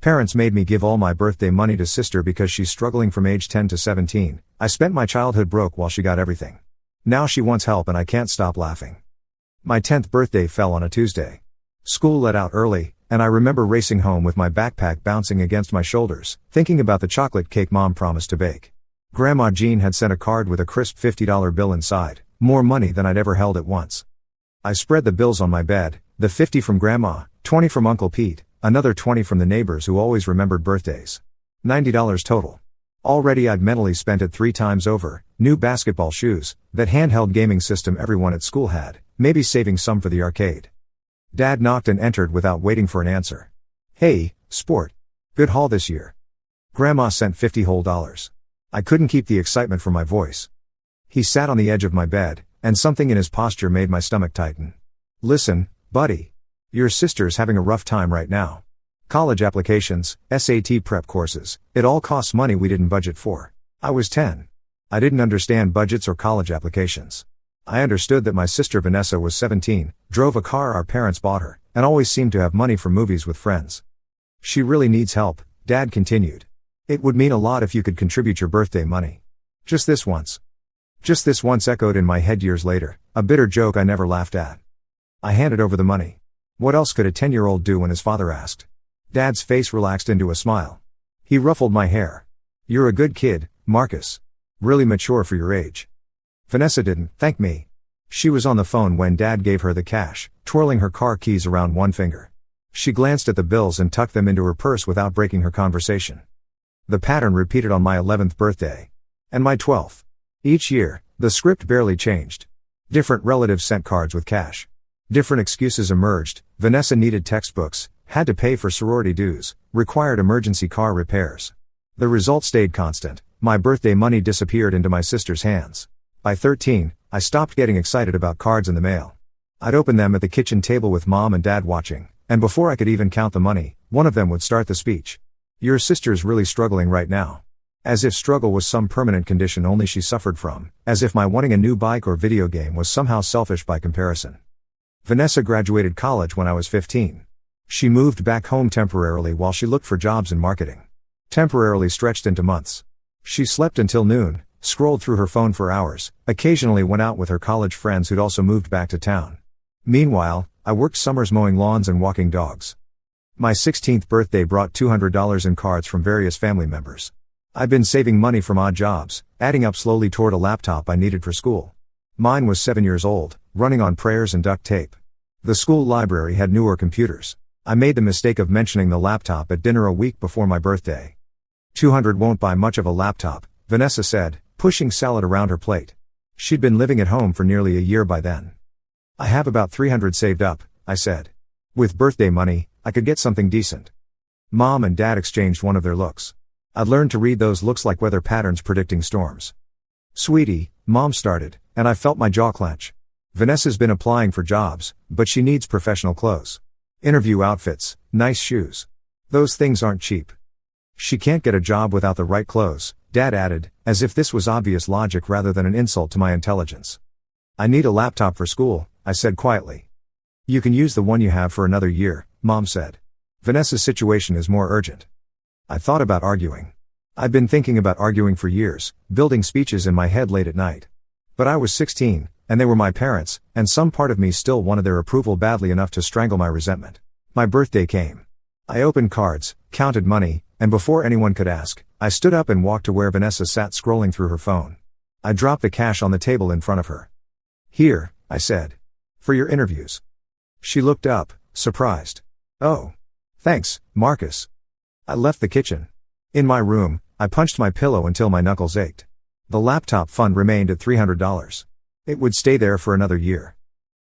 Parents made me give all my birthday money to sister because she's struggling from age 10 to 17. I spent my childhood broke while she got everything. Now she wants help and I can't stop laughing. My 10th birthday fell on a Tuesday. School let out early, and I remember racing home with my backpack bouncing against my shoulders, thinking about the chocolate cake Mom promised to bake. Grandma Jean had sent a card with a crisp $50 bill inside, more money than I'd ever held at once. I spread the bills on my bed, the 50 from Grandma, 20 from Uncle Pete, another 20 from the neighbors who always remembered birthdays. $90 total. Already I'd mentally spent it 3 times over: new basketball shoes, that handheld gaming system everyone at school had, maybe saving some for the arcade. Dad knocked and entered without waiting for an answer. "Hey, sport. Good haul this year." Grandma sent $50 whole. I couldn't keep the excitement from my voice. He sat on the edge of my bed, and something in his posture made my stomach tighten. "Listen, buddy. Your sister's having a rough time right now. College applications, SAT prep courses, it all costs money we didn't budget for." I was 10. I didn't understand budgets or college applications. I understood that my sister Vanessa was 17, drove a car our parents bought her, and always seemed to have money for movies with friends. "She really needs help," Dad continued. "It would mean a lot if you could contribute your birthday money. Just this once." Just this once echoed in my head years later, a bitter joke I never laughed at. I handed over the money. What else could a 10-year-old do when his father asked? Dad's face relaxed into a smile. He ruffled my hair. "You're a good kid, Marcus. Really mature for your age." Vanessa didn't thank me. She was on the phone when Dad gave her the cash, twirling her car keys around one finger. She glanced at the bills and tucked them into her purse without breaking her conversation. The pattern repeated on my 11th birthday. And my 12th. Each year, the script barely changed. Different relatives sent cards with cash. Different excuses emerged: Vanessa needed textbooks, had to pay for sorority dues, required emergency car repairs. The result stayed constant: my birthday money disappeared into my sister's hands. By 13, I stopped getting excited about cards in the mail. I'd open them at the kitchen table with Mom and Dad watching, and before I could even count the money, one of them would start the speech. "Your sister's really struggling right now." As if struggle was some permanent condition only she suffered from, as if my wanting a new bike or video game was somehow selfish by comparison. Vanessa graduated college when I was 15. She moved back home temporarily while she looked for jobs in marketing. Temporarily stretched into months. She slept until noon, scrolled through her phone for hours, occasionally went out with her college friends who'd also moved back to town. Meanwhile, I worked summers mowing lawns and walking dogs. My 16th birthday brought $200 in cards from various family members. I'd been saving money from odd jobs, adding up slowly toward a laptop I needed for school. Mine was 7 years old, running on prayers and duct tape. The school library had newer computers. I made the mistake of mentioning the laptop at dinner a week before my birthday. "$200 won't buy much of a laptop," Vanessa said, pushing salad around her plate. She'd been living at home for nearly a year by then. "I have about $300 saved up," I said. "With birthday money, I could get something decent." Mom and Dad exchanged one of their looks. I'd learned to read those looks like weather patterns predicting storms. "Sweetie," Mom started, and I felt my jaw clench. "Vanessa's been applying for jobs, but she needs professional clothes. Interview outfits, nice shoes. Those things aren't cheap. She can't get a job without the right clothes," Dad added, as if this was obvious logic rather than an insult to my intelligence. "I need a laptop for school," I said quietly. "You can use the one you have for another year," Mom said. "Vanessa's situation is more urgent." I thought about arguing. I'd been thinking about arguing for years, building speeches in my head late at night. But I was 16, and they were my parents, and some part of me still wanted their approval badly enough to strangle my resentment. My birthday came. I opened cards, counted money, and before anyone could ask, I stood up and walked to where Vanessa sat scrolling through her phone. I dropped the cash on the table in front of her. "Here," I said. "For your interviews." She looked up, surprised. "Oh. Thanks, Marcus." I left the kitchen. In my room, I punched my pillow until my knuckles ached. The laptop fund remained at $300. It would stay there for another year.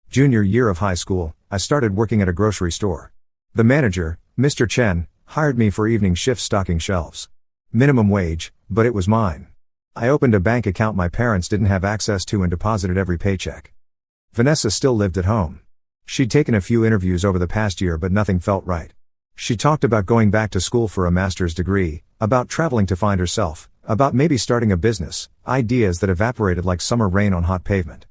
Junior year of high school, I started working at a grocery store. The manager, Mr. Chen, hired me for evening shifts stocking shelves. Minimum wage, but it was mine. I opened a bank account my parents didn't have access to and deposited every paycheck. Vanessa still lived at home. She'd taken a few interviews over the past year but nothing felt right. She talked about going back to school for a master's degree, about traveling to find herself, about maybe starting a business, ideas that evaporated like summer rain on hot pavement.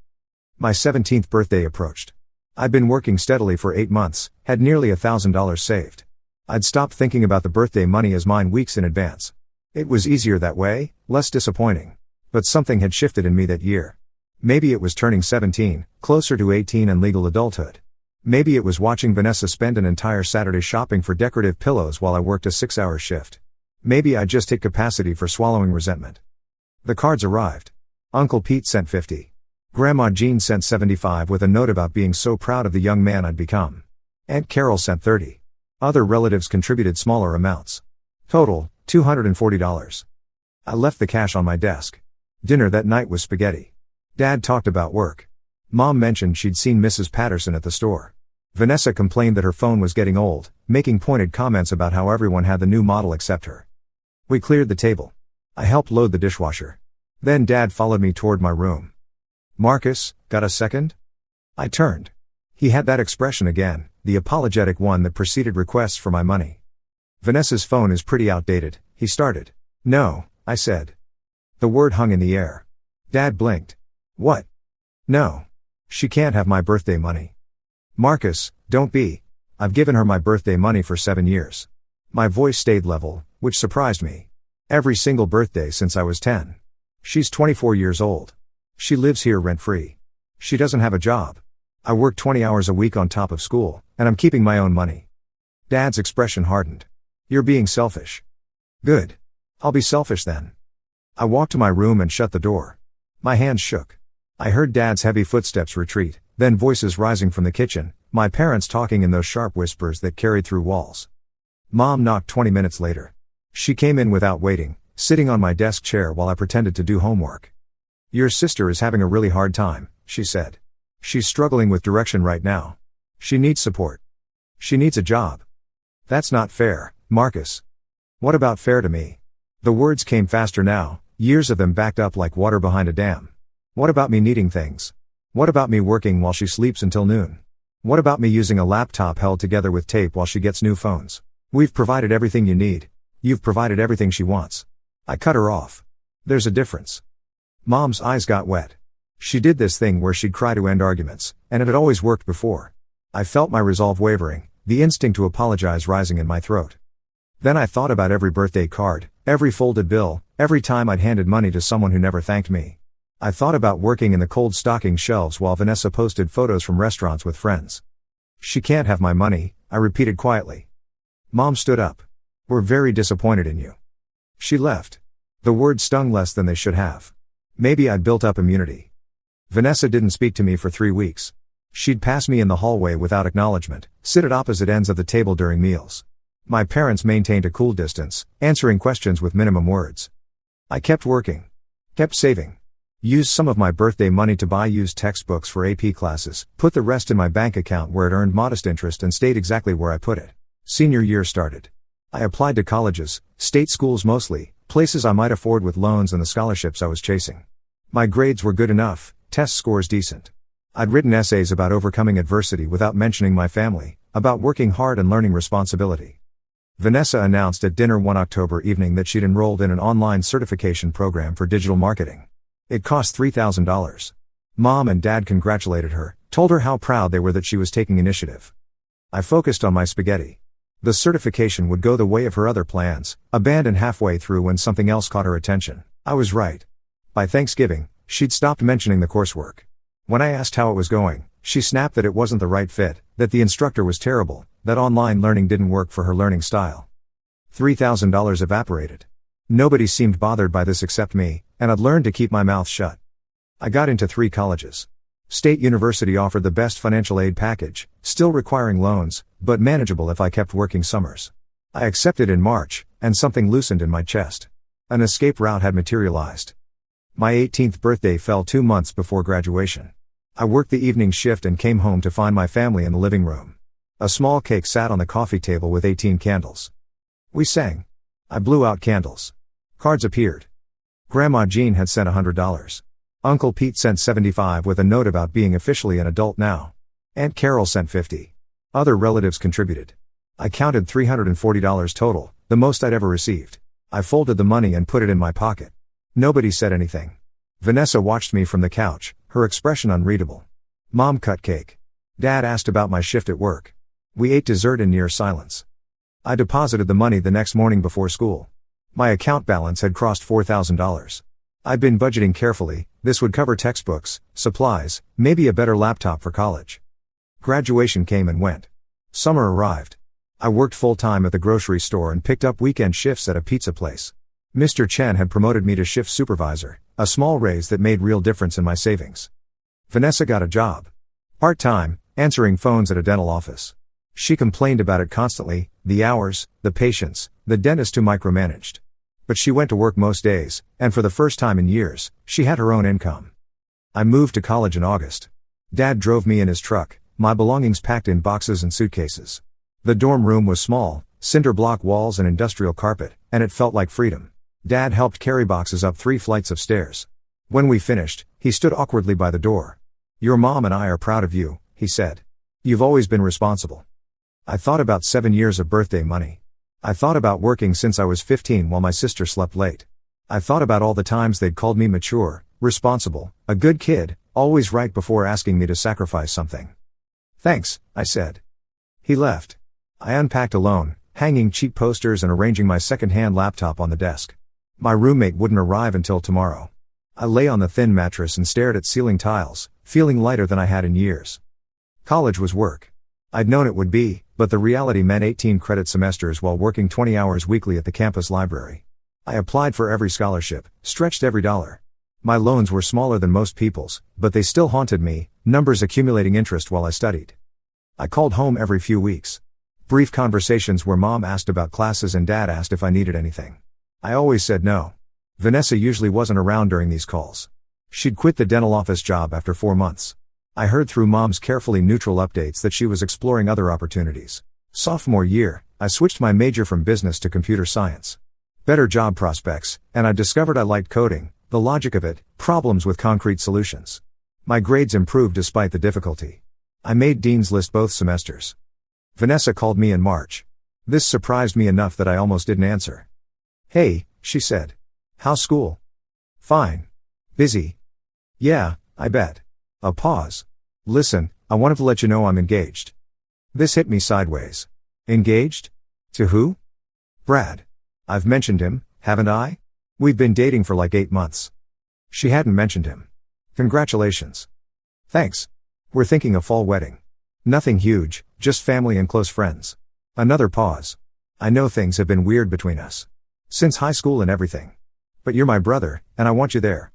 My 17th birthday approached. I'd been working steadily for 8 months, had nearly $1,000 saved. I'd stopped thinking about the birthday money as mine weeks in advance. It was easier that way, less disappointing. But something had shifted in me that year. Maybe it was turning 17, closer to 18 and legal adulthood. Maybe it was watching Vanessa spend an entire Saturday shopping for decorative pillows while I worked a 6-hour shift. Maybe I just hit capacity for swallowing resentment. The cards arrived. Uncle Pete sent 50. Grandma Jean sent 75 with a note about being so proud of the young man I'd become. Aunt Carol sent 30. Other relatives contributed smaller amounts. Total, $240. I left the cash on my desk. Dinner that night was spaghetti. Dad talked about work. Mom mentioned she'd seen Mrs. Patterson at the store. Vanessa complained that her phone was getting old, making pointed comments about how everyone had the new model except her. We cleared the table. I helped load the dishwasher. Then Dad followed me toward my room. "Marcus, got a second?" I turned. He had that expression again, the apologetic one that preceded requests for my money. "Vanessa's phone is pretty outdated," he started. "No," I said. The word hung in the air. Dad blinked. "What?" "No. She can't have my birthday money." "Marcus, don't be. I've given her my birthday money for 7 years." My voice stayed level, which surprised me. Every single birthday since I was 10. She's 24 years old. She lives here rent-free. She doesn't have a job. I work 20 hours a week on top of school, and I'm keeping my own money. Dad's expression hardened. "You're being selfish." "Good. I'll be selfish then." I walked to my room and shut the door. My hands shook. I heard Dad's heavy footsteps retreat, then voices rising from the kitchen, my parents talking in those sharp whispers that carried through walls. Mom knocked 20 minutes later. She came in without waiting, sitting on my desk chair while I pretended to do homework. "Your sister is having a really hard time," she said. "She's struggling with direction right now. She needs support. She needs a job." "That's not fair, Marcus." "What about fair to me?" The words came faster now, years of them backed up like water behind a dam. "What about me needing things? What about me working while she sleeps until noon? What about me using a laptop held together with tape while she gets new phones? We've provided everything you need. You've provided everything she wants." I cut her off. "There's a difference." Mom's eyes got wet. She did this thing where she'd cry to end arguments, and it had always worked before. I felt my resolve wavering, the instinct to apologize rising in my throat. Then I thought about every birthday card, every folded bill, every time I'd handed money to someone who never thanked me. I thought about working in the cold stocking shelves while Vanessa posted photos from restaurants with friends. "She can't have my money," I repeated quietly. Mom stood up. "We're very disappointed in you." She left. The words stung less than they should have. Maybe I'd built up immunity. Vanessa didn't speak to me for 3 weeks. She'd pass me in the hallway without acknowledgement, sit at opposite ends of the table during meals. My parents maintained a cool distance, answering questions with minimum words. I kept working. Kept saving. Used some of my birthday money to buy used textbooks for AP classes, put the rest in my bank account where it earned modest interest and stayed exactly where I put it. Senior year started. I applied to colleges, state schools mostly, places I might afford with loans and the scholarships I was chasing. My grades were good enough, test scores decent. I'd written essays about overcoming adversity without mentioning my family, about working hard and learning responsibility. Vanessa announced at dinner one October evening that she'd enrolled in an online certification program for digital marketing. It cost $3,000. Mom and Dad congratulated her, told her how proud they were that she was taking initiative. I focused on my spaghetti. The certification would go the way of her other plans, abandoned halfway through when something else caught her attention. I was right. By Thanksgiving, she'd stopped mentioning the coursework. When I asked how it was going, she snapped that it wasn't the right fit, that the instructor was terrible, that online learning didn't work for her learning style. $3,000 evaporated. Nobody seemed bothered by this except me, and I'd learned to keep my mouth shut. I got into 3 colleges. State University offered the best financial aid package, still requiring loans, but manageable if I kept working summers. I accepted in March, and something loosened in my chest. An escape route had materialized. My 18th birthday fell 2 months before graduation. I worked the evening shift and came home to find my family in the living room. A small cake sat on the coffee table with 18 candles. We sang. I blew out candles. Cards appeared. Grandma Jean had sent $100. Uncle Pete sent $75 with a note about being officially an adult now. Aunt Carol sent $50. Other relatives contributed. I counted $340 total, the most I'd ever received. I folded the money and put it in my pocket. Nobody said anything. Vanessa watched me from the couch, her expression unreadable. Mom cut cake. Dad asked about my shift at work. We ate dessert in near silence. I deposited the money the next morning before school. My account balance had crossed $4,000. I'd been budgeting carefully. This would cover textbooks, supplies, maybe a better laptop for college. Graduation came and went. Summer arrived. I worked full-time at the grocery store and picked up weekend shifts at a pizza place. Mr. Chen had promoted me to shift supervisor, a small raise that made real difference in my savings. Vanessa got a job. Part-time, answering phones at a dental office. She complained about it constantly, the hours, the patients, the dentist who micromanaged. But she went to work most days, and for the first time in years, she had her own income. I moved to college in August. Dad drove me in his truck, my belongings packed in boxes and suitcases. The dorm room was small, cinder block walls and industrial carpet, and it felt like freedom. Dad helped carry boxes up 3 flights of stairs. When we finished, he stood awkwardly by the door. "Your mom and I are proud of you," he said. "You've always been responsible." I thought about 7 years of birthday money. I thought about working since I was 15 while my sister slept late. I thought about all the times they'd called me mature, responsible, a good kid, always right before asking me to sacrifice something. "Thanks," I said. He left. I unpacked alone, hanging cheap posters and arranging my second-hand laptop on the desk. My roommate wouldn't arrive until tomorrow. I lay on the thin mattress and stared at ceiling tiles, feeling lighter than I had in years. College was work. I'd known it would be, but the reality meant 18 credit semesters while working 20 hours weekly at the campus library. I applied for every scholarship, stretched every dollar. My loans were smaller than most people's, but they still haunted me, numbers accumulating interest while I studied. I called home every few weeks. Brief conversations where mom asked about classes and dad asked if I needed anything. I always said no. Vanessa usually wasn't around during these calls. She'd quit the dental office job after 4 months. I heard through mom's carefully neutral updates that she was exploring other opportunities. Sophomore year, I switched my major from business to computer science. Better job prospects, and I discovered I liked coding, the logic of it, problems with concrete solutions. My grades improved despite the difficulty. I made Dean's List both semesters. Vanessa called me in March. This surprised me enough that I almost didn't answer. "Hey," she said. "How's school?" "Fine. Busy." "Yeah, I bet." A pause. "Listen, I wanted to let you know I'm engaged." This hit me sideways. Engaged? To who? Brad. I've mentioned him, haven't I? We've been dating for like 8 months. She hadn't mentioned him. "Congratulations." "Thanks. We're thinking a fall wedding. Nothing huge, just family and close friends." Another pause. "I know things have been weird between us. Since high school and everything. But you're my brother, and I want you there."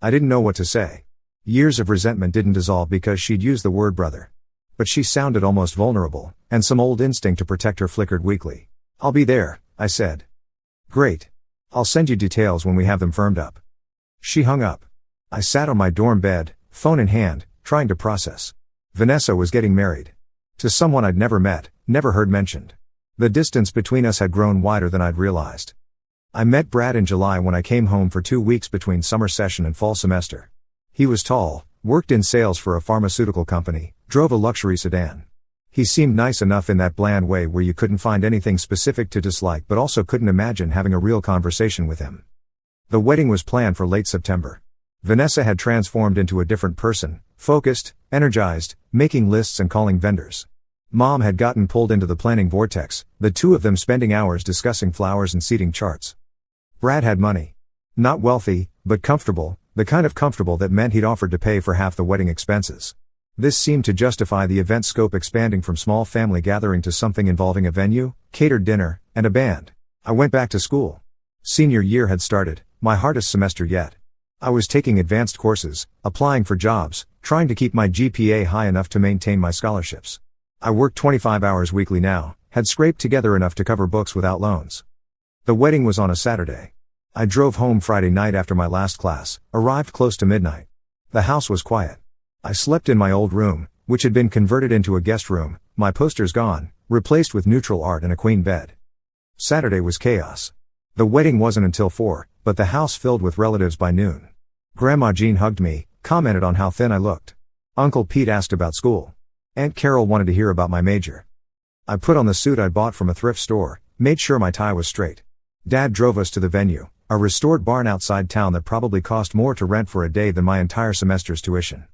I didn't know what to say. Years of resentment didn't dissolve because she'd used the word brother. But she sounded almost vulnerable, and some old instinct to protect her flickered weakly. "I'll be there," I said. "Great. I'll send you details when we have them firmed up." She hung up. I sat on my dorm bed, phone in hand, trying to process. Vanessa was getting married. To someone I'd never met, never heard mentioned. The distance between us had grown wider than I'd realized. I met Brad in July when I came home for 2 weeks between summer session and fall semester. He was tall, worked in sales for a pharmaceutical company, drove a luxury sedan. He seemed nice enough in that bland way where you couldn't find anything specific to dislike but also couldn't imagine having a real conversation with him. The wedding was planned for late September. Vanessa had transformed into a different person, focused, energized, making lists and calling vendors. Mom had gotten pulled into the planning vortex, the two of them spending hours discussing flowers and seating charts. Brad had money. Not wealthy, but comfortable, the kind of comfortable that meant he'd offered to pay for half the wedding expenses. This seemed to justify the event scope expanding from small family gathering to something involving a venue, catered dinner, and a band. I went back to school. Senior year had started, my hardest semester yet. I was taking advanced courses, applying for jobs, trying to keep my GPA high enough to maintain my scholarships. I worked 25 hours weekly now, had scraped together enough to cover books without loans. The wedding was on a Saturday. I drove home Friday night after my last class, arrived close to midnight. The house was quiet. I slept in my old room, which had been converted into a guest room, my posters gone, replaced with neutral art and a queen bed. Saturday was chaos. The wedding wasn't until 4, but the house filled with relatives by noon. Grandma Jean hugged me, commented on how thin I looked. Uncle Pete asked about school. Aunt Carol wanted to hear about my major. I put on the suit I'd bought from a thrift store, made sure my tie was straight. Dad drove us to the venue, a restored barn outside town that probably cost more to rent for a day than my entire semester's tuition.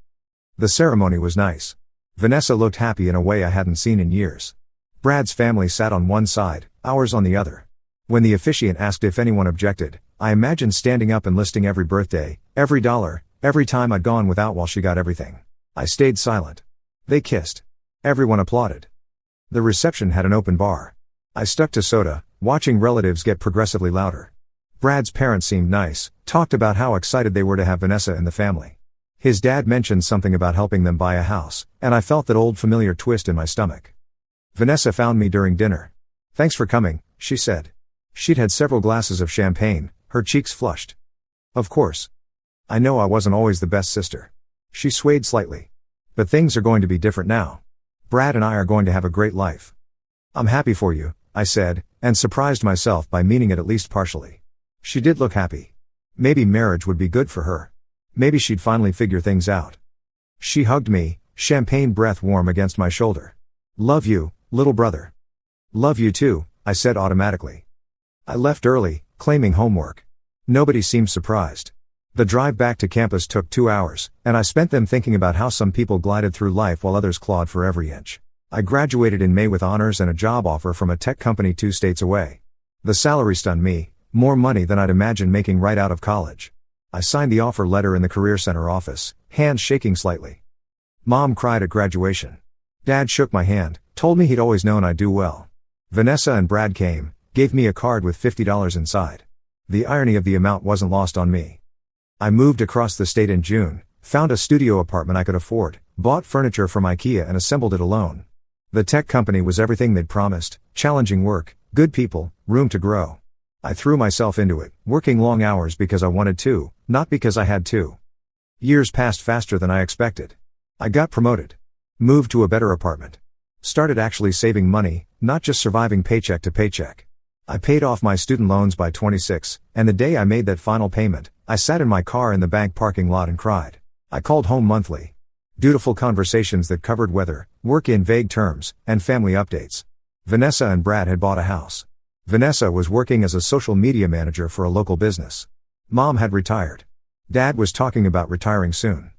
The ceremony was nice. Vanessa looked happy in a way I hadn't seen in years. Brad's family sat on one side, hours on the other. When the officiant asked if anyone objected, I imagined standing up and listing every birthday, every dollar, every time I'd gone without while she got everything. I stayed silent. They kissed. Everyone applauded. The reception had an open bar. I stuck to soda, watching relatives get progressively louder. Brad's parents seemed nice, talked about how excited they were to have Vanessa in the family. His dad mentioned something about helping them buy a house, and I felt that old familiar twist in my stomach. Vanessa found me during dinner. "Thanks for coming," she said. She'd had several glasses of champagne, her cheeks flushed. "Of course. I know I wasn't always the best sister." She swayed slightly. "But things are going to be different now. Brad and I are going to have a great life." "I'm happy for you," I said, and surprised myself by meaning it at least partially. She did look happy. Maybe marriage would be good for her. Maybe she'd finally figure things out. She hugged me, champagne breath warm against my shoulder. "Love you, little brother." "Love you too," I said automatically. I left early, claiming homework. Nobody seemed surprised. The drive back to campus took 2 hours, and I spent them thinking about how some people glided through life while others clawed for every inch. I graduated in May with honors and a job offer from a tech company 2 states away. The salary stunned me, more money than I'd imagined making right out of college. I signed the offer letter in the Career Center office, hands shaking slightly. Mom cried at graduation. Dad shook my hand, told me he'd always known I'd do well. Vanessa and Brad came, gave me a card with $50 inside. The irony of the amount wasn't lost on me. I moved across the state in June, found a studio apartment I could afford, bought furniture from IKEA and assembled it alone. The tech company was everything they'd promised: challenging work, good people, room to grow. I threw myself into it, working long hours because I wanted to, not because I had to. Years passed faster than I expected. I got promoted. Moved to a better apartment. Started actually saving money, not just surviving paycheck to paycheck. I paid off my student loans by 26, and the day I made that final payment, I sat in my car in the bank parking lot and cried. I called home monthly. Dutiful conversations that covered weather, work in vague terms, and family updates. Vanessa and Brad had bought a house. Vanessa was working as a social media manager for a local business. Mom had retired. Dad was talking about retiring soon.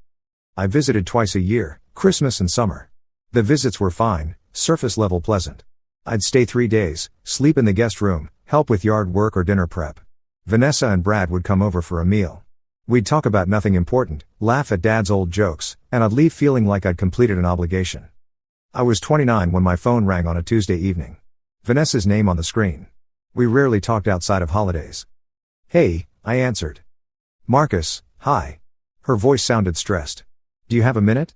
I visited twice a year, Christmas and summer. The visits were fine, surface level pleasant. I'd stay 3 days, sleep in the guest room, help with yard work or dinner prep. Vanessa and Brad would come over for a meal. We'd talk about nothing important, laugh at Dad's old jokes, and I'd leave feeling like I'd completed an obligation. I was 29 when my phone rang on a Tuesday evening. Vanessa's name on the screen. We rarely talked outside of holidays. "Hey," I answered. "Marcus, hi." Her voice sounded stressed. "Do you have a minute?"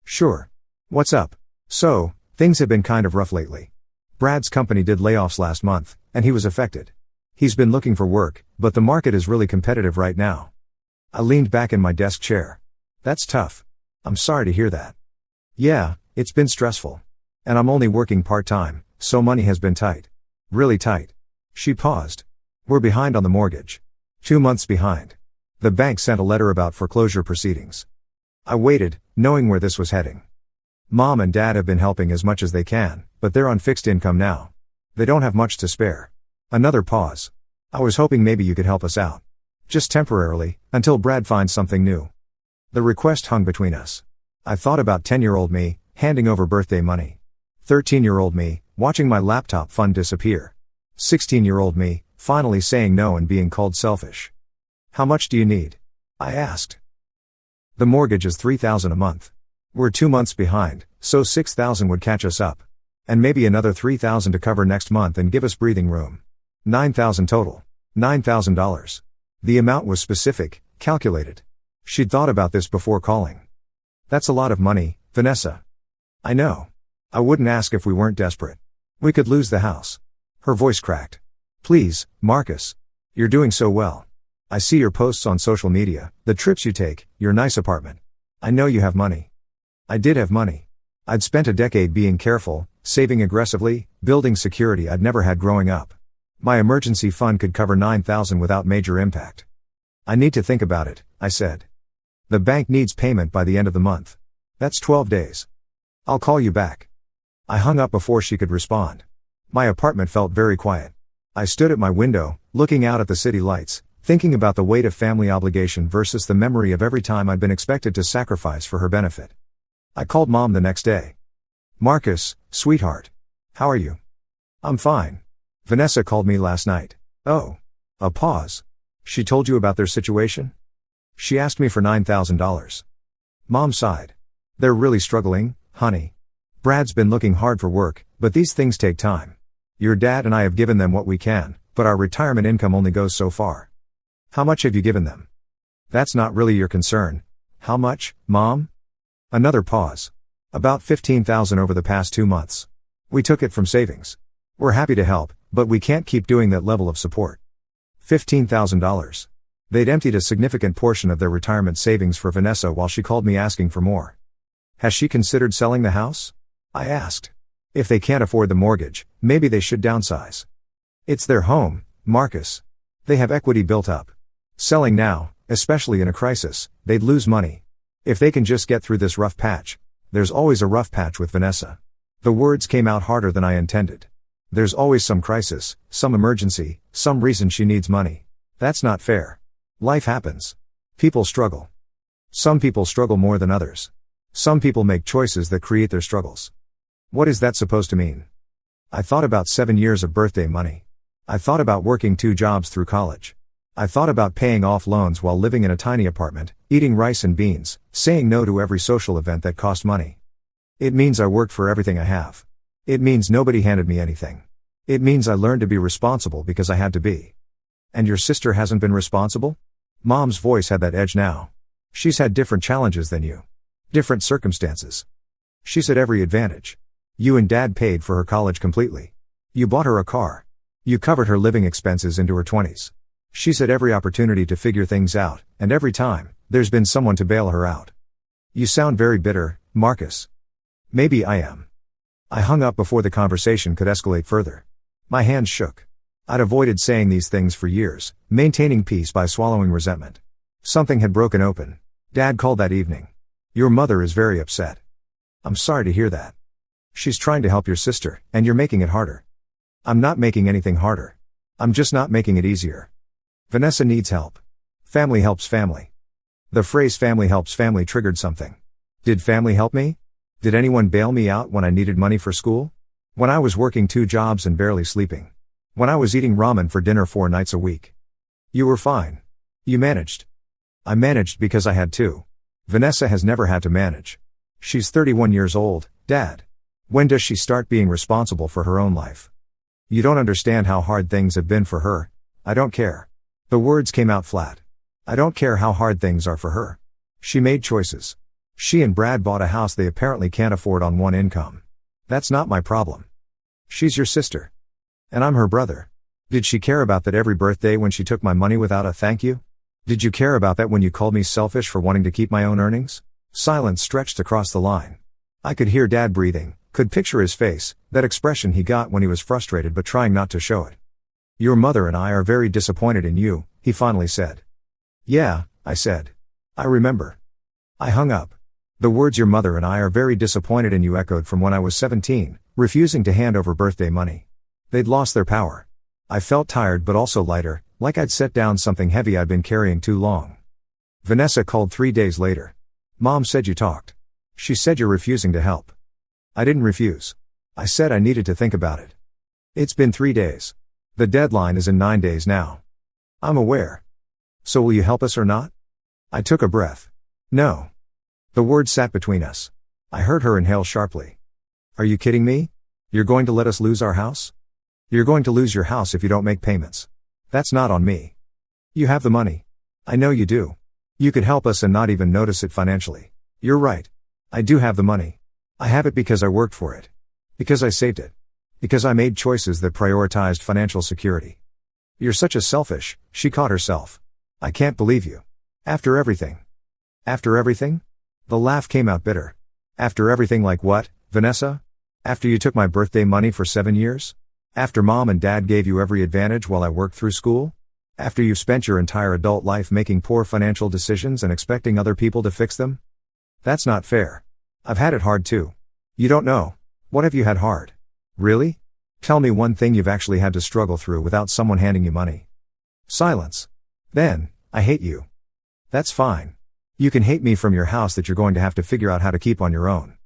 "Sure. What's up?" "So, things have been kind of rough lately. Brad's company did layoffs last month, and he was affected. He's been looking for work, but the market is really competitive right now." I leaned back in my desk chair. "That's tough. I'm sorry to hear that." "Yeah, it's been stressful. And I'm only working part-time, so money has been tight. Really tight." She paused. "We're behind on the mortgage. 2 months behind. The bank sent a letter about foreclosure proceedings." I waited, knowing where this was heading. "Mom and Dad have been helping as much as they can, but they're on fixed income now. They don't have much to spare." Another pause. "I was hoping maybe you could help us out. Just temporarily, until Brad finds something new." The request hung between us. I thought about 10-year-old me, handing over birthday money. 13-year-old me, watching my laptop fund disappear. 16-year-old me, finally saying no and being called selfish. "How much do you need?" I asked. "The mortgage is $3,000 a month. We're 2 months behind, so $6,000 would catch us up. And maybe another $3,000 to cover next month and give us breathing room. $9,000 total. $9,000. The amount was specific, calculated. She'd thought about this before calling. "That's a lot of money, Vanessa." "I know. I wouldn't ask if we weren't desperate. We could lose the house." Her voice cracked. "Please, Marcus. You're doing so well. I see your posts on social media, the trips you take, your nice apartment. I know you have money." I did have money. I'd spent a decade being careful, saving aggressively, building security I'd never had growing up. My emergency fund could cover $9,000 without major impact. "I need to think about it," I said. "The bank needs payment by the end of the month. That's 12 days. I'll call you back." I hung up before she could respond. My apartment felt very quiet. I stood at my window, looking out at the city lights, thinking about the weight of family obligation versus the memory of every time I'd been expected to sacrifice for her benefit. I called Mom the next day. "Marcus, sweetheart. How are you?" "I'm fine. Vanessa called me last night. Oh. A pause. She told you about their situation? She asked me for $9,000. Mom sighed. They're really struggling, honey. Brad's been looking hard for work, but these things take time. Your dad and I have given them what we can, but our retirement income only goes so far. How much have you given them? That's not really your concern. How much, Mom? Another pause. About $15,000 over the past 2 months. We took it from savings. We're happy to help, but we can't keep doing that level of support. $15,000. They'd emptied a significant portion of their retirement savings for Vanessa while she called me asking for more. Has she considered selling the house? I asked. If they can't afford the mortgage, maybe they should downsize. It's their home, Marcus. They have equity built up. Selling now, especially in a crisis, they'd lose money. If they can just get through this rough patch. There's always a rough patch with Vanessa. The words came out harder than I intended. There's always some crisis, some emergency, some reason she needs money. That's not fair. Life happens. People struggle. Some people struggle more than others. Some people make choices that create their struggles. What is that supposed to mean? I thought about 7 years of birthday money. I thought about working 2 jobs through college. I thought about paying off loans while living in a tiny apartment, eating rice and beans, saying no to every social event that cost money. It means I worked for everything I have. It means nobody handed me anything. It means I learned to be responsible because I had to be. And your sister hasn't been responsible? Mom's voice had that edge now. She's had different challenges than you. Different circumstances. She's had every advantage. You and Dad paid for her college completely. You bought her a car. You covered her living expenses into her 20s. She's had every opportunity to figure things out, and every time, there's been someone to bail her out. You sound very bitter, Marcus. Maybe I am. I hung up before the conversation could escalate further. My hands shook. I'd avoided saying these things for years, maintaining peace by swallowing resentment. Something had broken open. Dad called that evening. Your mother is very upset. I'm sorry to hear that. She's trying to help your sister, and you're making it harder. I'm not making anything harder. I'm just not making it easier. Vanessa needs help. Family helps family. The phrase family helps family triggered something. Did family help me? Did anyone bail me out when I needed money for school? When I was working 2 jobs and barely sleeping? When I was eating ramen for dinner 4 nights a week? You were fine. You managed. I managed because I had to. Vanessa has never had to manage. She's 31 years old, Dad. When does she start being responsible for her own life? You don't understand how hard things have been for her. I don't care. The words came out flat. I don't care how hard things are for her. She made choices. She and Brad bought a house they apparently can't afford on one income. That's not my problem. She's your sister. And I'm her brother. Did she care about that every birthday when she took my money without a thank you? Did you care about that when you called me selfish for wanting to keep my own earnings? Silence stretched across the line. I could hear Dad breathing, could picture his face, that expression he got when he was frustrated but trying not to show it. Your mother and I are very disappointed in you, he finally said. Yeah, I said. I remember. I hung up. The words your mother and I are very disappointed in you echoed from when I was 17, refusing to hand over birthday money. They'd lost their power. I felt tired but also lighter, like I'd set down something heavy I'd been carrying too long. Vanessa called 3 days later. Mom said you talked. She said you're refusing to help. I didn't refuse. I said I needed to think about it. It's been 3 days. The deadline is in 9 days now. I'm aware. So will you help us or not? I took a breath. No. The words sat between us. I heard her inhale sharply. Are you kidding me? You're going to let us lose our house? You're going to lose your house if you don't make payments. That's not on me. You have the money. I know you do. You could help us and not even notice it financially. You're right. I do have the money. I have it because I worked for it. Because I saved it. Because I made choices that prioritized financial security. You're such a selfish, she caught herself. I can't believe you. After everything. After everything? The laugh came out bitter. After everything like what, Vanessa? After you took my birthday money for 7 years? After Mom and Dad gave you every advantage while I worked through school? After you've spent your entire adult life making poor financial decisions and expecting other people to fix them? That's not fair. I've had it hard too. You don't know. What have you had hard? Really? Tell me one thing you've actually had to struggle through without someone handing you money. Silence. Then, I hate you. That's fine. You can hate me from your house that you're going to have to figure out how to keep on your own.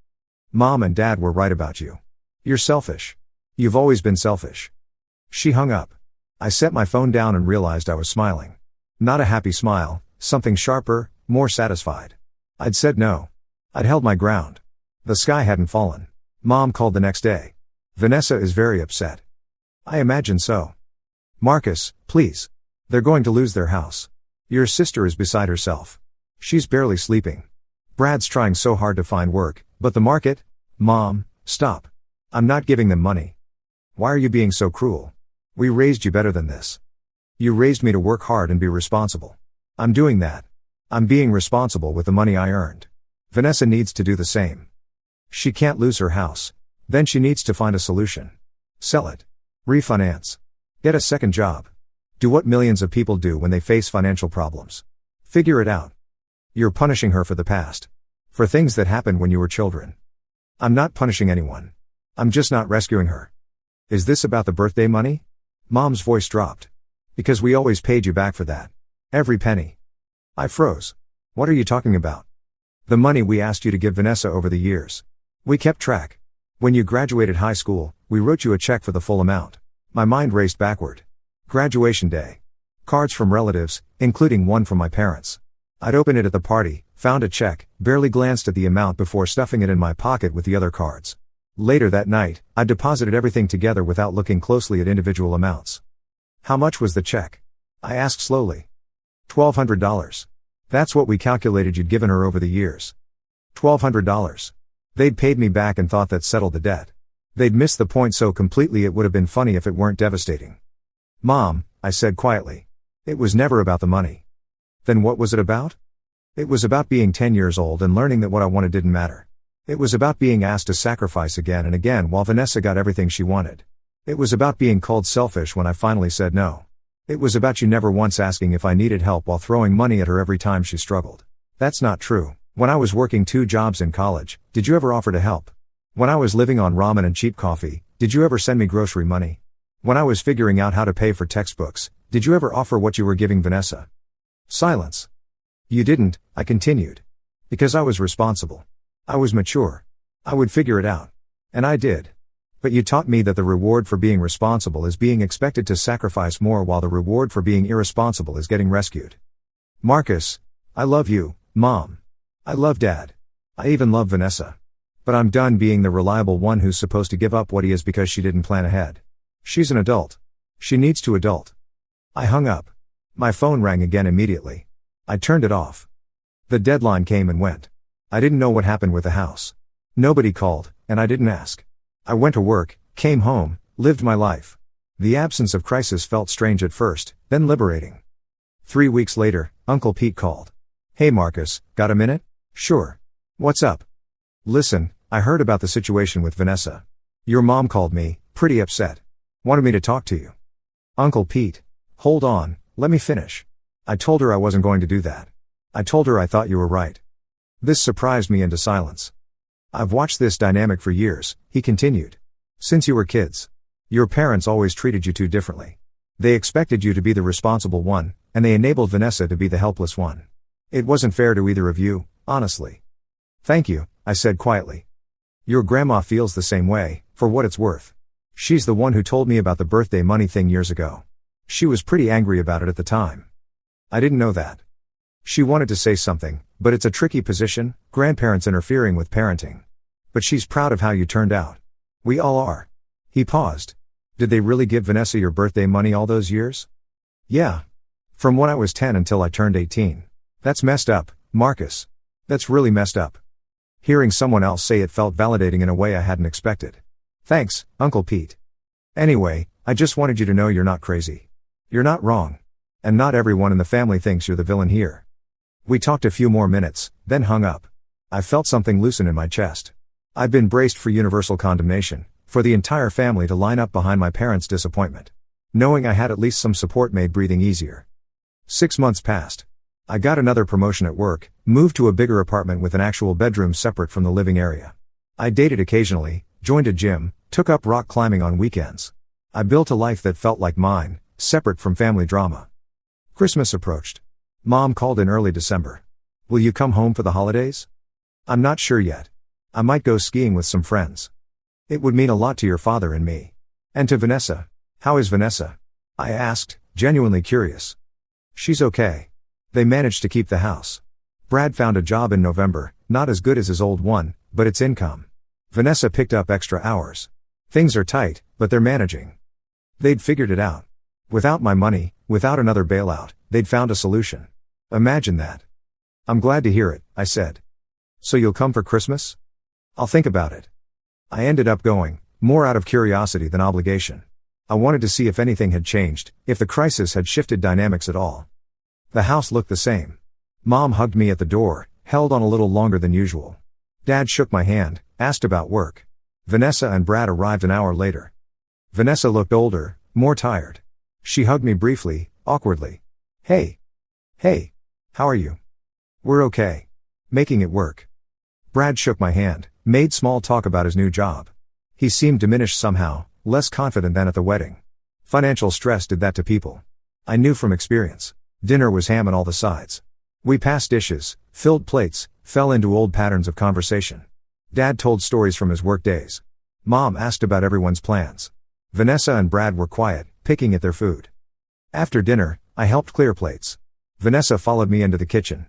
Mom and Dad were right about you. You're selfish. You've always been selfish. She hung up. I set my phone down and realized I was smiling. Not a happy smile, something sharper, more satisfied. I'd said no. I'd held my ground. The sky hadn't fallen. Mom called the next day. Vanessa is very upset. I imagine so. Marcus, please. They're going to lose their house. Your sister is beside herself. She's barely sleeping. Brad's trying so hard to find work, but the market? Mom, stop. I'm not giving them money. Why are you being so cruel? We raised you better than this. You raised me to work hard and be responsible. I'm doing that. I'm being responsible with the money I earned. Vanessa needs to do the same. She can't lose her house. Then she needs to find a solution. Sell it. Refinance. Get a second job. Do what millions of people do when they face financial problems. Figure it out. You're punishing her for the past. For things that happened when you were children. I'm not punishing anyone. I'm just not rescuing her. Is this about the birthday money? Mom's voice dropped. Because we always paid you back for that. Every penny. I froze. What are you talking about? The money we asked you to give Vanessa over the years. We kept track. When you graduated high school, we wrote you a check for the full amount. My mind raced backward. Graduation day. Cards from relatives, including one from my parents. I'd open it at the party, found a check, barely glanced at the amount before stuffing it in my pocket with the other cards. Later that night, I deposited everything together without looking closely at individual amounts. How much was the check? I asked slowly. $1,200. That's what we calculated you'd given her over the years. $1,200. They'd paid me back and thought that settled the debt. They'd missed the point so completely it would have been funny if it weren't devastating. Mom, I said quietly. It was never about the money. Then what was it about? It was about being 10 years old and learning that what I wanted didn't matter. It was about being asked to sacrifice again and again while Vanessa got everything she wanted. It was about being called selfish when I finally said no. It was about you never once asking if I needed help while throwing money at her every time she struggled. That's not true. When I was working 2 jobs in college, did you ever offer to help? When I was living on ramen and cheap coffee, did you ever send me grocery money? When I was figuring out how to pay for textbooks, did you ever offer what you were giving Vanessa? Silence. You didn't, I continued. Because I was responsible. I was mature. I would figure it out. And I did. But you taught me that the reward for being responsible is being expected to sacrifice more while the reward for being irresponsible is getting rescued. Marcus, I love you, Mom. I love Dad. I even love Vanessa. But I'm done being the reliable one who's supposed to give up what he is because she didn't plan ahead. She's an adult. She needs to adult. I hung up. My phone rang again immediately. I turned it off. The deadline came and went. I didn't know what happened with the house. Nobody called, and I didn't ask. I went to work, came home, lived my life. The absence of crisis felt strange at first, then liberating. 3 weeks later, Uncle Pete called. Hey Marcus, got a minute? Sure. What's up? Listen, I heard about the situation with Vanessa. Your mom called me, pretty upset. Wanted me to talk to you. Uncle Pete. Hold on, let me finish. I told her I wasn't going to do that. I told her I thought you were right. This surprised me into silence. I've watched this dynamic for years, he continued. Since you were kids. Your parents always treated you two differently. They expected you to be the responsible one, and they enabled Vanessa to be the helpless one. It wasn't fair to either of you, honestly. Thank you, I said quietly. Your grandma feels the same way, for what it's worth. She's the one who told me about the birthday money thing years ago. She was pretty angry about it at the time. I didn't know that. She wanted to say something, but it's a tricky position, grandparents interfering with parenting. But she's proud of how you turned out. We all are. He paused. Did they really give Vanessa your birthday money all those years? Yeah. From when I was 10 until I turned 18. That's messed up, Marcus. That's really messed up. Hearing someone else say it felt validating in a way I hadn't expected. Thanks, Uncle Pete. Anyway, I just wanted you to know you're not crazy. You're not wrong. And not everyone in the family thinks you're the villain here. We talked a few more minutes, then hung up. I felt something loosen in my chest. I'd been braced for universal condemnation, for the entire family to line up behind my parents' disappointment. Knowing I had at least some support made breathing easier. 6 months passed. I got another promotion at work, moved to a bigger apartment with an actual bedroom separate from the living area. I dated occasionally, joined a gym, took up rock climbing on weekends. I built a life that felt like mine, separate from family drama. Christmas approached. Mom called in early December. Will you come home for the holidays? I'm not sure yet. I might go skiing with some friends. It would mean a lot to your father and me. And to Vanessa. How is Vanessa? I asked, genuinely curious. She's okay. They managed to keep the house. Brad found a job in November, not as good as his old one, but it's income. Vanessa picked up extra hours. Things are tight, but they're managing. They'd figured it out. Without my money, without another bailout, they'd found a solution. Imagine that. I'm glad to hear it, I said. So you'll come for Christmas? I'll think about it. I ended up going, more out of curiosity than obligation. I wanted to see if anything had changed, if the crisis had shifted dynamics at all. The house looked the same. Mom hugged me at the door, held on a little longer than usual. Dad shook my hand, asked about work. Vanessa and Brad arrived an hour later. Vanessa looked older, more tired. She hugged me briefly, awkwardly. Hey. Hey. How are you? We're okay. Making it work. Brad shook my hand, made small talk about his new job. He seemed diminished somehow, less confident than at the wedding. Financial stress did that to people. I knew from experience. Dinner was ham on all the sides. We passed dishes, filled plates, fell into old patterns of conversation. Dad told stories from his work days. Mom asked about everyone's plans. Vanessa and Brad were quiet, picking at their food. After dinner, I helped clear plates. Vanessa followed me into the kitchen.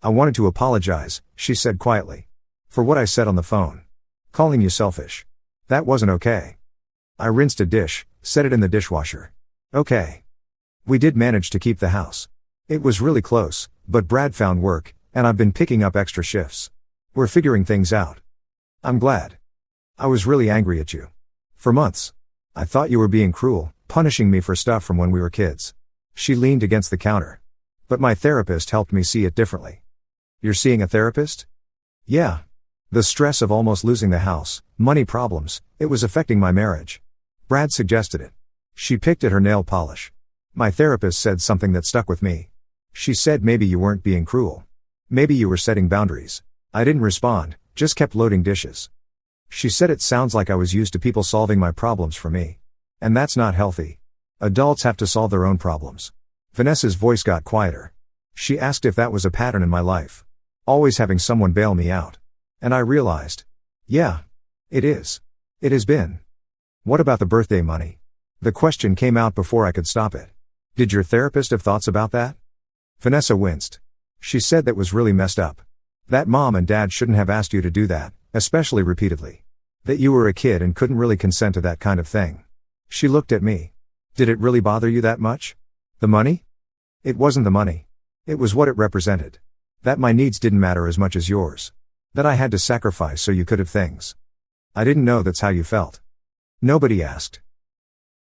I wanted to apologize, she said quietly. For what I said on the phone. Calling you selfish. That wasn't okay. I rinsed a dish, set it in the dishwasher. Okay. We did manage to keep the house. It was really close, but Brad found work, and I've been picking up extra shifts. We're figuring things out. I'm glad. I was really angry at you. For months. I thought you were being cruel, punishing me for stuff from when we were kids. She leaned against the counter. But my therapist helped me see it differently. You're seeing a therapist? Yeah. The stress of almost losing the house, money problems, it was affecting my marriage. Brad suggested it. She picked at her nail polish. My therapist said something that stuck with me. She said maybe you weren't being cruel. Maybe you were setting boundaries. I didn't respond, just kept loading dishes. She said it sounds like I was used to people solving my problems for me. And that's not healthy. Adults have to solve their own problems. Vanessa's voice got quieter. She asked if that was a pattern in my life. Always having someone bail me out. And I realized. Yeah. It is. It has been. What about the birthday money? The question came out before I could stop it. Did your therapist have thoughts about that? Vanessa winced. She said that was really messed up. That mom and dad shouldn't have asked you to do that, especially repeatedly. That you were a kid and couldn't really consent to that kind of thing. She looked at me. Did it really bother you that much? The money? It wasn't the money. It was what it represented. That my needs didn't matter as much as yours. That I had to sacrifice so you could have things. I didn't know that's how you felt. Nobody asked.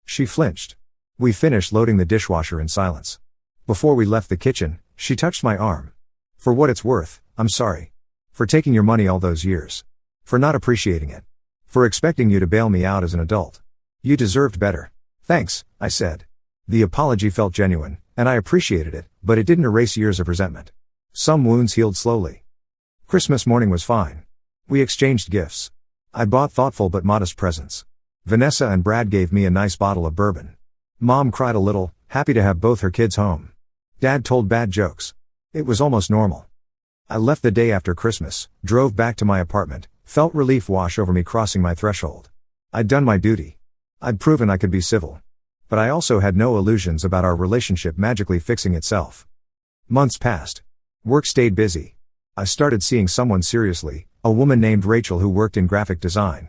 She flinched. We finished loading the dishwasher in silence. Before we left the kitchen, she touched my arm. For what it's worth, I'm sorry. For taking your money all those years. For not appreciating it. For expecting you to bail me out as an adult. You deserved better. Thanks, I said. The apology felt genuine, and I appreciated it, but it didn't erase years of resentment. Some wounds healed slowly. Christmas morning was fine. We exchanged gifts. I bought thoughtful but modest presents. Vanessa and Brad gave me a nice bottle of bourbon. Mom cried a little, happy to have both her kids home. Dad told bad jokes. It was almost normal. I left the day after Christmas, drove back to my apartment, felt relief wash over me crossing my threshold. I'd done my duty. I'd proven I could be civil. But I also had no illusions about our relationship magically fixing itself. Months passed. Work stayed busy. I started seeing someone seriously, a woman named Rachel who worked in graphic design.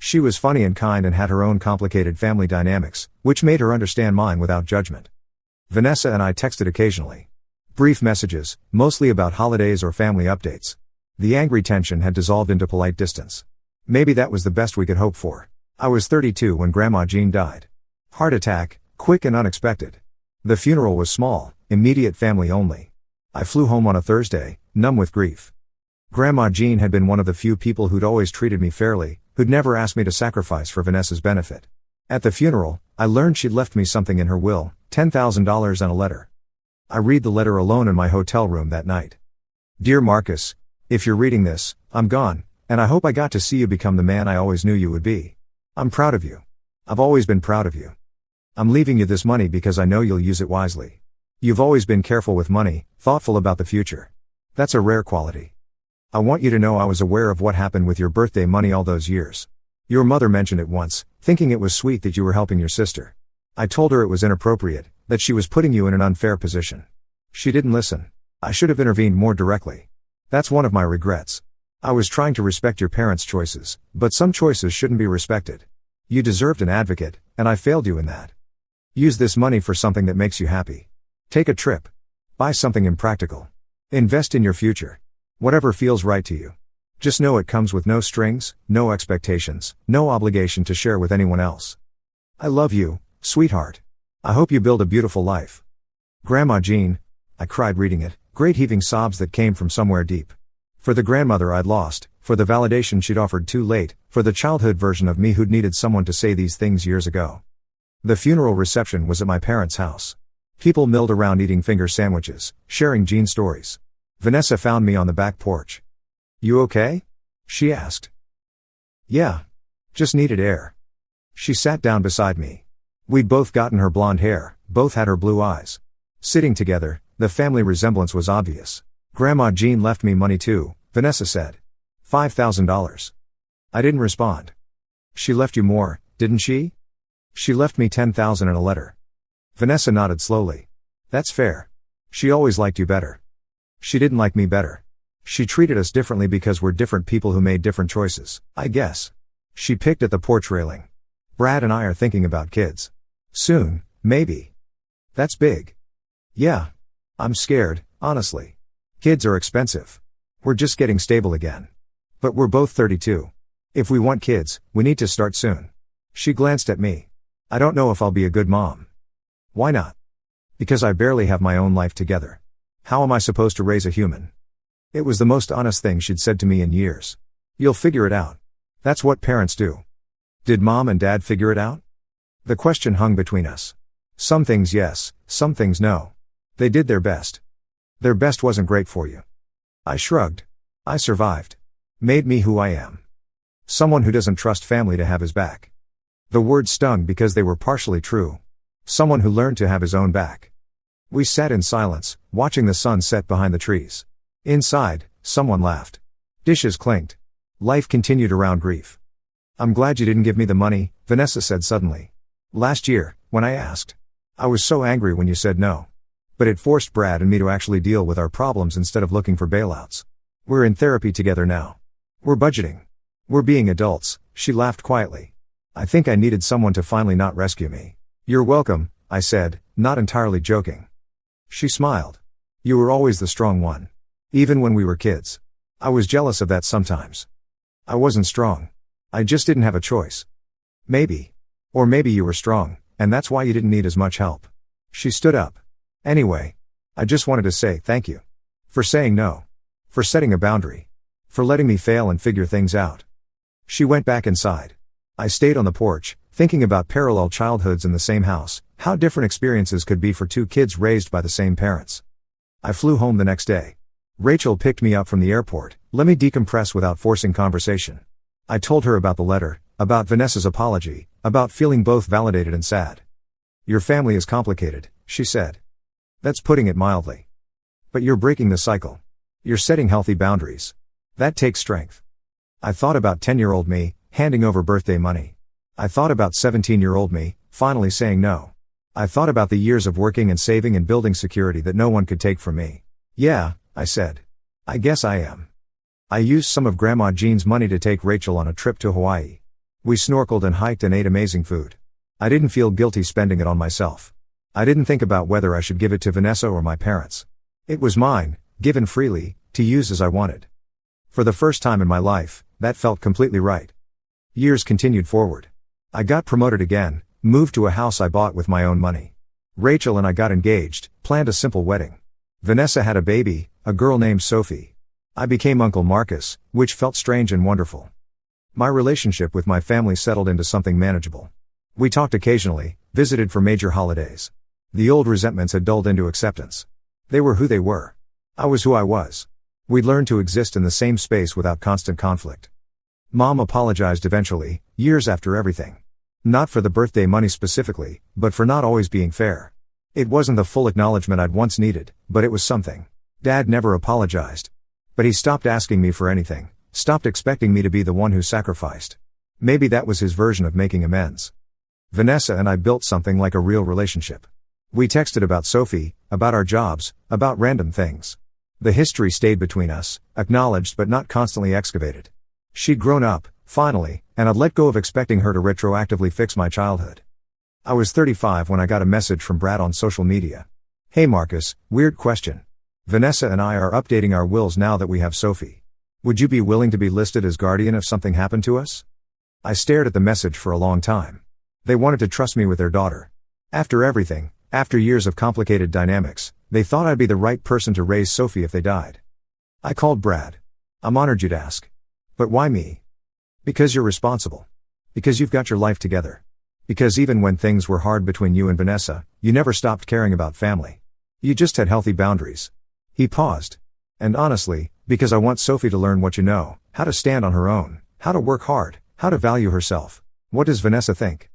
She was funny and kind and had her own complicated family dynamics, which made her understand mine without judgment. Vanessa and I texted occasionally. Brief messages, mostly about holidays or family updates. The angry tension had dissolved into polite distance. Maybe that was the best we could hope for. I was 32 when Grandma Jean died. Heart attack, quick and unexpected. The funeral was small, immediate family only. I flew home on a Thursday, numb with grief. Grandma Jean had been one of the few people who'd always treated me fairly, who'd never asked me to sacrifice for Vanessa's benefit. At the funeral, I learned she'd left me something in her will, $10,000 and a letter. I read the letter alone in my hotel room that night. Dear Marcus, if you're reading this, I'm gone, and I hope I got to see you become the man I always knew you would be. I'm proud of you. I've always been proud of you. I'm leaving you this money because I know you'll use it wisely. You've always been careful with money, thoughtful about the future. That's a rare quality. I want you to know I was aware of what happened with your birthday money all those years. Your mother mentioned it once, thinking it was sweet that you were helping your sister. I told her it was inappropriate, that she was putting you in an unfair position. She didn't listen. I should have intervened more directly. That's one of my regrets. I was trying to respect your parents' choices, but some choices shouldn't be respected. You deserved an advocate, and I failed you in that. Use this money for something that makes you happy. Take a trip. Buy something impractical. Invest in your future. Whatever feels right to you. Just know it comes with no strings, no expectations, no obligation to share with anyone else. I love you, sweetheart. I hope you build a beautiful life. Grandma Jean, I cried reading it, great heaving sobs that came from somewhere deep. For the grandmother I'd lost, for the validation she'd offered too late, for the childhood version of me who'd needed someone to say these things years ago. The funeral reception was at my parents' house. People milled around eating finger sandwiches, sharing Jean stories. Vanessa found me on the back porch. You okay? She asked. Yeah. Just needed air. She sat down beside me. We'd both gotten her blonde hair, both had her blue eyes. Sitting together, the family resemblance was obvious. Grandma Jean left me money too, Vanessa said. $5,000. I didn't respond. She left you more, didn't she? She left me $10,000 in a letter. Vanessa nodded slowly. That's fair. She always liked you better. She didn't like me better. She treated us differently because we're different people who made different choices, I guess. She picked at the porch railing. Brad and I are thinking about kids. Soon, maybe. That's big. Yeah. I'm scared, honestly. Kids are expensive. We're just getting stable again. But we're both 32. If we want kids, we need to start soon. She glanced at me. I don't know if I'll be a good mom. Why not? Because I barely have my own life together. How am I supposed to raise a human? It was the most honest thing she'd said to me in years. You'll figure it out. That's what parents do. Did mom and dad figure it out? The question hung between us. Some things yes, some things no. They did their best. Their best wasn't great for you. I shrugged. I survived. Made me who I am. Someone who doesn't trust family to have his back. The words stung because they were partially true. Someone who learned to have his own back. We sat in silence, watching the sun set behind the trees. Inside, someone laughed. Dishes clinked. Life continued around grief. I'm glad you didn't give me the money, Vanessa said suddenly. Last year, when I asked. I was so angry when you said no. But it forced Brad and me to actually deal with our problems instead of looking for bailouts. We're in therapy together now. We're budgeting. We're being adults, she laughed quietly. I think I needed someone to finally not rescue me. You're welcome, I said, not entirely joking. She smiled. You were always the strong one. Even when we were kids. I was jealous of that sometimes. I wasn't strong. I just didn't have a choice. Maybe. Or maybe you were strong, and that's why you didn't need as much help. She stood up. Anyway. I just wanted to say thank you. For saying no. For setting a boundary. For letting me fail and figure things out. She went back inside. I stayed on the porch, thinking about parallel childhoods in the same house, how different experiences could be for two kids raised by the same parents. I flew home the next day. Rachel picked me up from the airport, let me decompress without forcing conversation. I told her about the letter, about Vanessa's apology, about feeling both validated and sad. Your family is complicated, she said. That's putting it mildly. But you're breaking the cycle. You're setting healthy boundaries. That takes strength. I thought about 10-year-old me, handing over birthday money. I thought about 17-year-old me, finally saying no. I thought about the years of working and saving and building security that no one could take from me. Yeah, I said. I guess I am. I used some of Grandma Jean's money to take Rachel on a trip to Hawaii. We snorkeled and hiked and ate amazing food. I didn't feel guilty spending it on myself. I didn't think about whether I should give it to Vanessa or my parents. It was mine, given freely, to use as I wanted. For the first time in my life, that felt completely right. Years continued forward. I got promoted again, moved to a house I bought with my own money. Rachel and I got engaged, planned a simple wedding. Vanessa had a baby, a girl named Sophie. I became Uncle Marcus, which felt strange and wonderful. My relationship with my family settled into something manageable. We talked occasionally, visited for major holidays. The old resentments had dulled into acceptance. They were who they were. I was who I was. We'd learned to exist in the same space without constant conflict. Mom apologized eventually, years after everything. Not for the birthday money specifically, but for not always being fair. It wasn't the full acknowledgement I'd once needed, but it was something. Dad never apologized. But he stopped asking me for anything, stopped expecting me to be the one who sacrificed. Maybe that was his version of making amends. Vanessa and I built something like a real relationship. We texted about Sophie, about our jobs, about random things. The history stayed between us, acknowledged but not constantly excavated. She'd grown up, finally, and I'd let go of expecting her to retroactively fix my childhood. I was 35 when I got a message from Brad on social media. "Hey Marcus, weird question. Vanessa and I are updating our wills now that we have Sophie. Would you be willing to be listed as guardian if something happened to us?" I stared at the message for a long time. They wanted to trust me with their daughter. After everything, after years of complicated dynamics, they thought I'd be the right person to raise Sophie if they died. I called Brad. "I'm honored you'd ask. But why me?" "Because you're responsible. Because you've got your life together. Because even when things were hard between you and Vanessa, you never stopped caring about family. You just had healthy boundaries." He paused. "And honestly, because I want Sophie to learn what you know, how to stand on her own, how to work hard, how to value herself. What does Vanessa think?"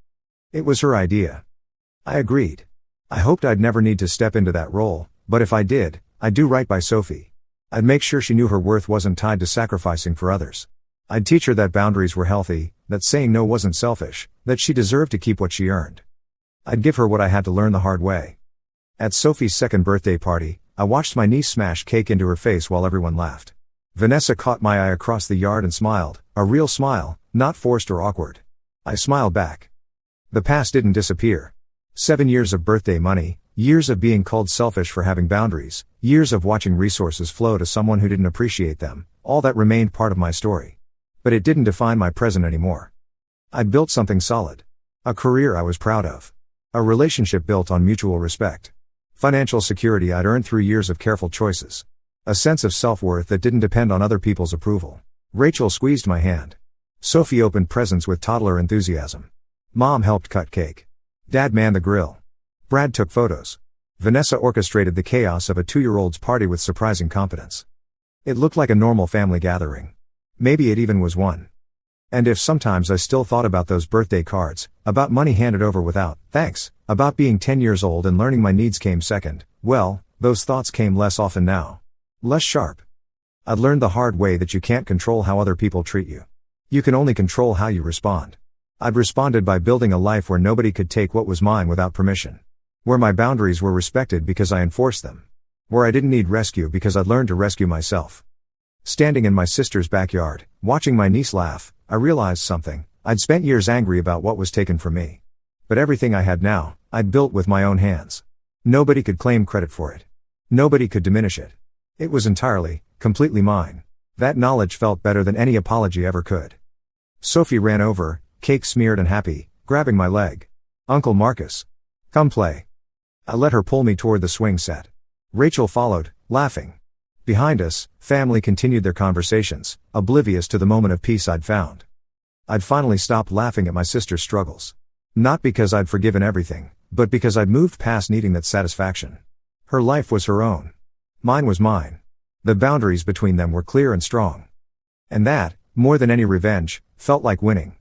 It was her idea. I agreed. I hoped I'd never need to step into that role, but if I did, I'd do right by Sophie. I'd make sure she knew her worth wasn't tied to sacrificing for others. I'd teach her that boundaries were healthy, that saying no wasn't selfish, that she deserved to keep what she earned. I'd give her what I had to learn the hard way. At Sophie's second birthday party, I watched my niece smash cake into her face while everyone laughed. Vanessa caught my eye across the yard and smiled, a real smile, not forced or awkward. I smiled back. The past didn't disappear. 7 years of birthday money, years of being called selfish for having boundaries, years of watching resources flow to someone who didn't appreciate them, all that remained part of my story. But it didn't define my present anymore. I'd built something solid. A career I was proud of. A relationship built on mutual respect. Financial security I'd earned through years of careful choices. A sense of self-worth that didn't depend on other people's approval. Rachel squeezed my hand. Sophie opened presents with toddler enthusiasm. Mom helped cut cake. Dad manned the grill. Brad took photos. Vanessa orchestrated the chaos of a 2-year-old's party with surprising competence. It looked like a normal family gathering. Maybe it even was one. And if sometimes I still thought about those birthday cards, about money handed over without thanks, about being 10 years old and learning my needs came second, well, those thoughts came less often now. Less sharp. I'd learned the hard way that you can't control how other people treat you. You can only control how you respond. I'd responded by building a life where nobody could take what was mine without permission. Where my boundaries were respected because I enforced them. Where I didn't need rescue because I'd learned to rescue myself. Standing in my sister's backyard, watching my niece laugh, I realized something. I'd spent years angry about what was taken from me. But everything I had now, I'd built with my own hands. Nobody could claim credit for it. Nobody could diminish it. It was entirely, completely mine. That knowledge felt better than any apology ever could. Sophie ran over, cake smeared and happy, grabbing my leg. "Uncle Marcus. Come play." I let her pull me toward the swing set. Rachel followed, laughing. Behind us, family continued their conversations, oblivious to the moment of peace I'd found. I'd finally stopped laughing at my sister's struggles. Not because I'd forgiven everything, but because I'd moved past needing that satisfaction. Her life was her own. Mine was mine. The boundaries between them were clear and strong. And that, more than any revenge, felt like winning.